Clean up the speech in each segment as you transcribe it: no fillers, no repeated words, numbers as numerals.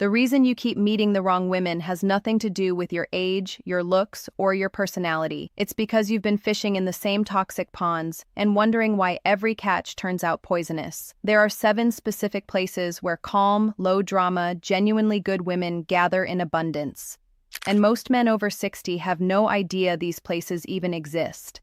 The reason you keep meeting the wrong women has nothing to do with your age, your looks, or your personality. It's because you've been fishing in the same toxic ponds and wondering why every catch turns out poisonous. There are 7 specific places where calm, low-drama, genuinely good women gather in abundance. And most men over 60 have no idea these places even exist.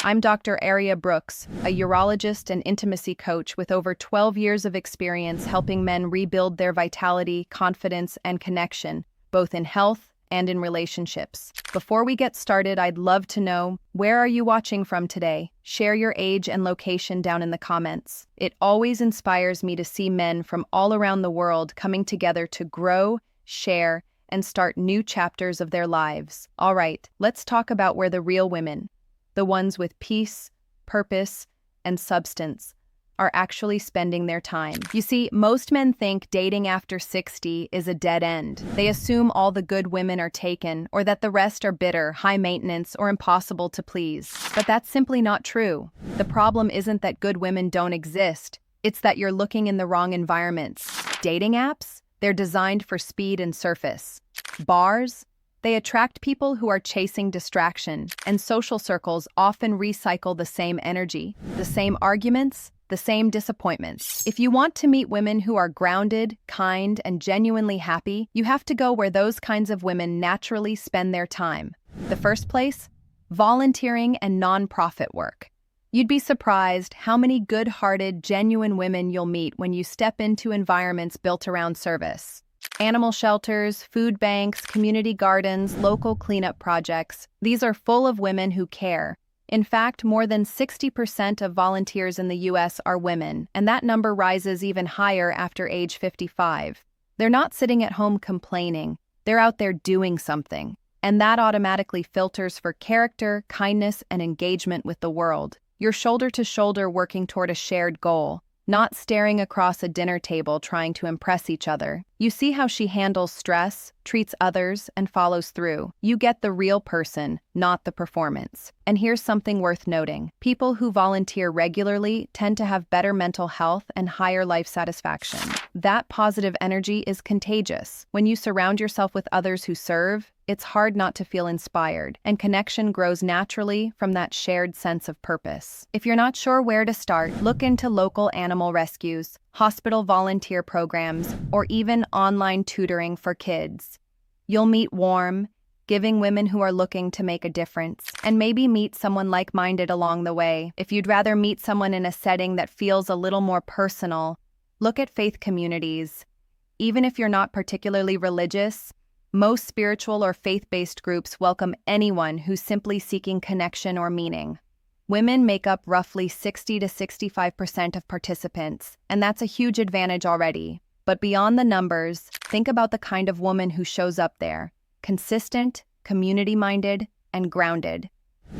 I'm Dr. Aria Brooks, a urologist and intimacy coach with over 12 years of experience helping men rebuild their vitality, confidence, and connection, both in health and in relationships. Before we get started, I'd love to know, where are you watching from today? Share your age and location down in the comments. It always inspires me to see men from all around the world coming together to grow, share, and start new chapters of their lives. All right, let's talk about where the real women, the ones with peace, purpose, and substance, are actually spending their time. You see, most men think dating after 60 is a dead end. They assume all the good women are taken, or that the rest are bitter, high maintenance, or impossible to please. But that's simply not true. The problem isn't that good women don't exist. It's that you're looking in the wrong environments. Dating apps? They're designed for speed and surface. Bars? They attract people who are chasing distraction, and social circles often recycle the same energy, the same arguments, the same disappointments. If you want to meet women who are grounded, kind, and genuinely happy, you have to go where those kinds of women naturally spend their time. The first place? Volunteering and nonprofit work. You'd be surprised how many good-hearted, genuine women you'll meet when you step into environments built around service. Animal shelters, food banks, community gardens, local cleanup projects. These are full of women who care. In fact, more than 60% of volunteers in the U.S. are women, and that number rises even higher after age 55. They're not sitting at home complaining. They're out there doing something. And that automatically filters for character, kindness, and engagement with the world. You're shoulder to shoulder working toward a shared goal, not staring across a dinner table trying to impress each other. You see how she handles stress, treats others, and follows through. You get the real person, not the performance. And here's something worth noting. People who volunteer regularly tend to have better mental health and higher life satisfaction. That positive energy is contagious. When you surround yourself with others who serve, it's hard not to feel inspired, and connection grows naturally from that shared sense of purpose. If you're not sure where to start, look into local animal rescues, hospital volunteer programs, or even online tutoring for kids. You'll meet warm, giving women who are looking to make a difference, and maybe meet someone like-minded along the way. If you'd rather meet someone in a setting that feels a little more personal, look at faith communities. Even if you're not particularly religious, most spiritual or faith-based groups welcome anyone who's simply seeking connection or meaning. Women make up roughly 60 to 65% of participants, and that's a huge advantage already. But beyond the numbers, think about the kind of woman who shows up there: consistent, community-minded, and grounded.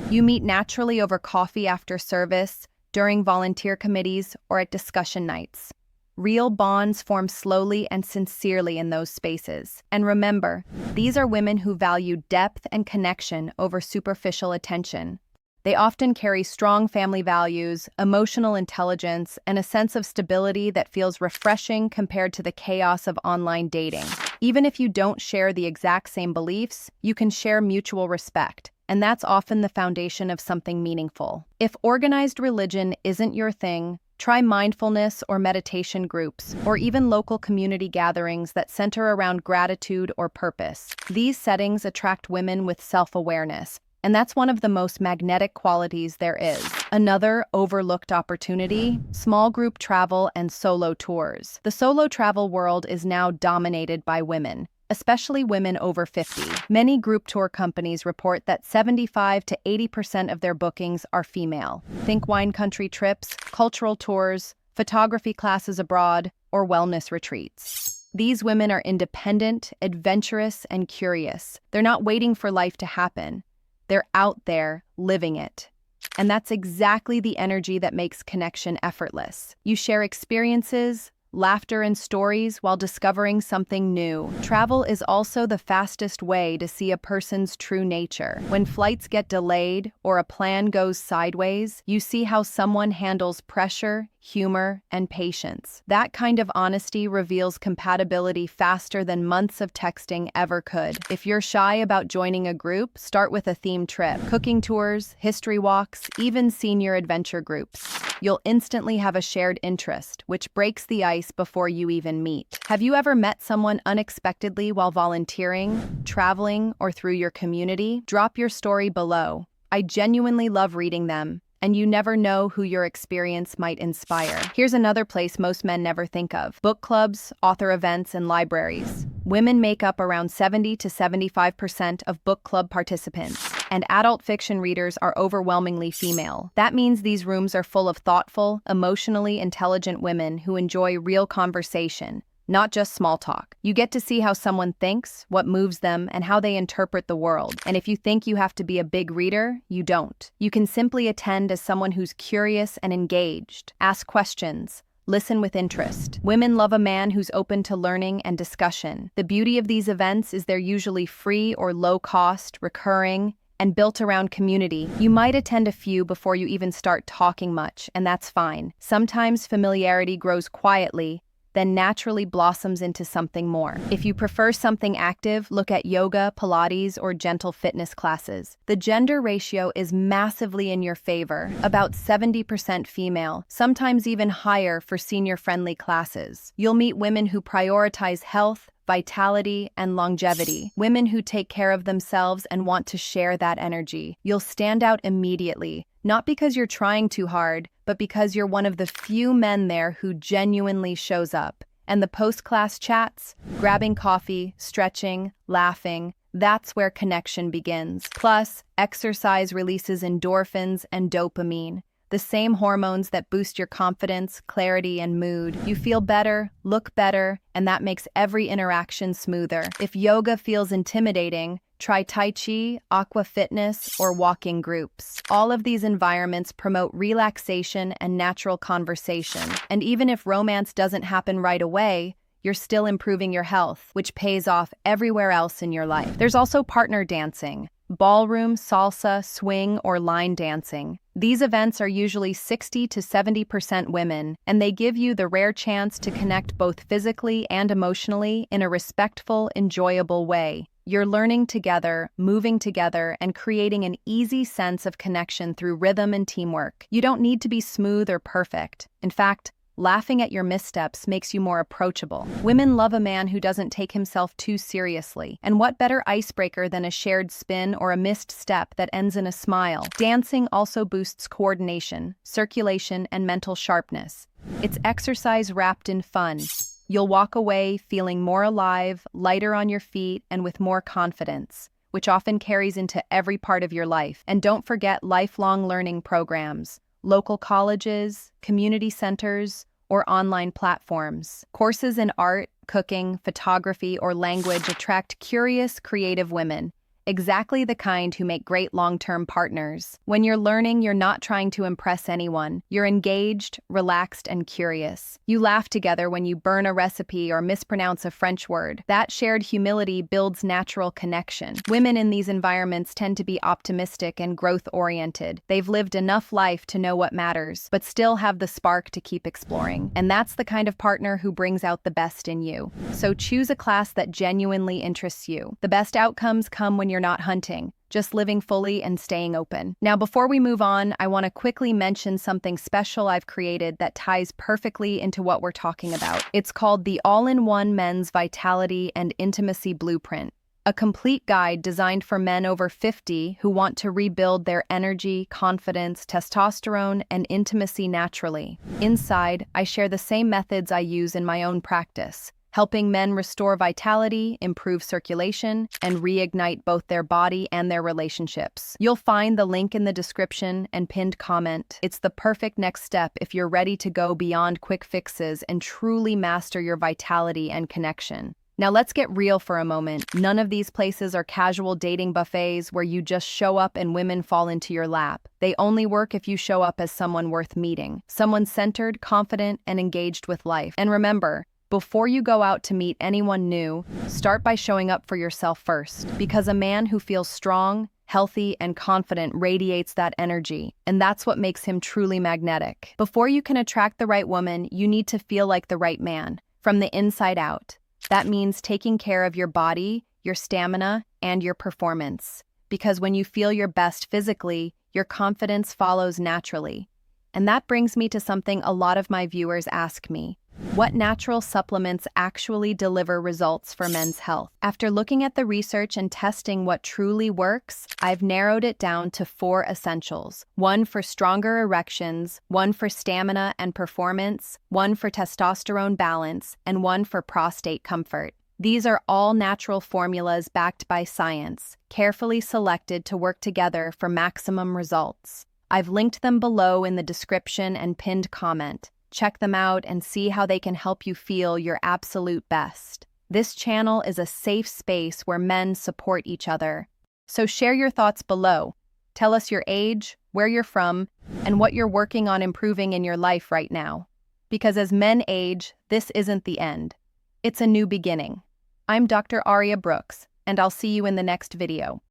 You meet naturally over coffee after service, during volunteer committees, or at discussion nights. Real bonds form slowly and sincerely in those spaces. And remember, these are women who value depth and connection over superficial attention. They often carry strong family values, emotional intelligence, and a sense of stability that feels refreshing compared to the chaos of online dating. Even if you don't share the exact same beliefs, you can share mutual respect, and that's often the foundation of something meaningful. If organized religion isn't your thing, try mindfulness or meditation groups, or even local community gatherings that center around gratitude or purpose. These settings attract women with self-awareness, and that's one of the most magnetic qualities there is. Another overlooked opportunity: small group travel and solo tours. The solo travel world is now dominated by women, especially women over 50. Many group tour companies report that 75 to 80% of their bookings are female. Think wine country trips, cultural tours, photography classes abroad, or wellness retreats. These women are independent, adventurous, and curious. They're not waiting for life to happen. They're out there, living it. And that's exactly the energy that makes connection effortless. You share experiences, laughter and stories while discovering something new. Travel is also the fastest way to see a person's true nature. When flights get delayed or a plan goes sideways, you see how someone handles pressure, humor, and patience. That kind of honesty reveals compatibility faster than months of texting ever could. If you're shy about joining a group, start with a themed trip. Cooking tours, history walks, even senior adventure groups. You'll instantly have a shared interest, which breaks the ice before you even meet. Have you ever met someone unexpectedly while volunteering, traveling, or through your community? Drop your story below. I genuinely love reading them, and you never know who your experience might inspire. Here's another place most men never think of: book clubs, author events, and libraries. Women make up around 70 to 75% of book club participants, and adult fiction readers are overwhelmingly female. That means these rooms are full of thoughtful, emotionally intelligent women who enjoy real conversation, not just small talk. You get to see how someone thinks, what moves them, and how they interpret the world. And if you think you have to be a big reader, you don't. You can simply attend as someone who's curious and engaged. Ask questions. Listen with interest. Women love a man who's open to learning and discussion. The beauty of these events is they're usually free or low cost, recurring, and built around community. You might attend a few before you even start talking much, and that's fine. Sometimes familiarity grows quietly, then naturally blossoms into something more. If you prefer something active, look at yoga, Pilates, or gentle fitness classes. The gender ratio is massively in your favor, about 70% female, sometimes even higher for senior-friendly classes. You'll meet women who prioritize health, vitality, and longevity. Women who take care of themselves and want to share that energy. You'll stand out immediately, not because you're trying too hard, but because you're one of the few men there who genuinely shows up. And the post-class chats, grabbing coffee, stretching, laughing, that's where connection begins. Plus, exercise releases endorphins and dopamine, the same hormones that boost your confidence, clarity, and mood. You feel better, look better, and that makes every interaction smoother. If yoga feels intimidating, try Tai Chi, aqua fitness, or walking groups. All of these environments promote relaxation and natural conversation. And even if romance doesn't happen right away, you're still improving your health, which pays off everywhere else in your life. There's also partner dancing. Ballroom, salsa, swing, or line dancing. These events are usually 60 to 70% women, and they give you the rare chance to connect both physically and emotionally in a respectful, enjoyable way. You're learning together, moving together, and creating an easy sense of connection through rhythm and teamwork. You don't need to be smooth or perfect. In fact, laughing at your missteps makes you more approachable. Women love a man who doesn't take himself too seriously. And what better icebreaker than a shared spin or a missed step that ends in a smile? Dancing also boosts coordination, circulation, and mental sharpness. It's exercise wrapped in fun. You'll walk away feeling more alive, lighter on your feet, and with more confidence, which often carries into every part of your life. And don't forget lifelong learning programs. Local colleges, community centers, or online platforms. Courses in art, cooking, photography, or language attract curious, creative women, exactly the kind who make great long-term partners. When you're learning, you're not trying to impress anyone. You're engaged, relaxed, and curious. You laugh together when you burn a recipe or mispronounce a French word. That shared humility builds natural connection. Women in these environments tend to be optimistic and growth-oriented. They've lived enough life to know what matters, but still have the spark to keep exploring. And that's the kind of partner who brings out the best in you. So choose a class that genuinely interests you. The best outcomes come when you're not hunting, just living fully and staying open. Now, before we move on, I want to quickly mention something special I've created that ties perfectly into what we're talking about. It's called the All-in-One Men's Vitality and Intimacy Blueprint, a complete guide designed for men over 50 who want to rebuild their energy, confidence, testosterone, and intimacy naturally. Inside, I share the same methods I use in my own practice, helping men restore vitality, improve circulation, and reignite both their body and their relationships. You'll find the link in the description and pinned comment. It's the perfect next step if you're ready to go beyond quick fixes and truly master your vitality and connection. Now let's get real for a moment. None of these places are casual dating buffets where you just show up and women fall into your lap. They only work if you show up as someone worth meeting, someone centered, confident, and engaged with life. And remember, before you go out to meet anyone new, start by showing up for yourself first, because a man who feels strong, healthy, and confident radiates that energy, and that's what makes him truly magnetic. Before you can attract the right woman, you need to feel like the right man, from the inside out. That means taking care of your body, your stamina, and your performance. Because when you feel your best physically, your confidence follows naturally. And that brings me to something a lot of my viewers ask me. What natural supplements actually deliver results for men's health? After looking at the research and testing what truly works, I've narrowed it down to 4 essentials. 1 for stronger erections, 1 for stamina and performance, 1 for testosterone balance, and 1 for prostate comfort. These are all natural formulas backed by science, carefully selected to work together for maximum results. I've linked them below in the description and pinned comment. Check them out and see how they can help you feel your absolute best. This channel is a safe space where men support each other. So share your thoughts below. Tell us your age, where you're from, and what you're working on improving in your life right now. Because as men age, this isn't the end. It's a new beginning. I'm Dr. Aria Brooks, and I'll see you in the next video.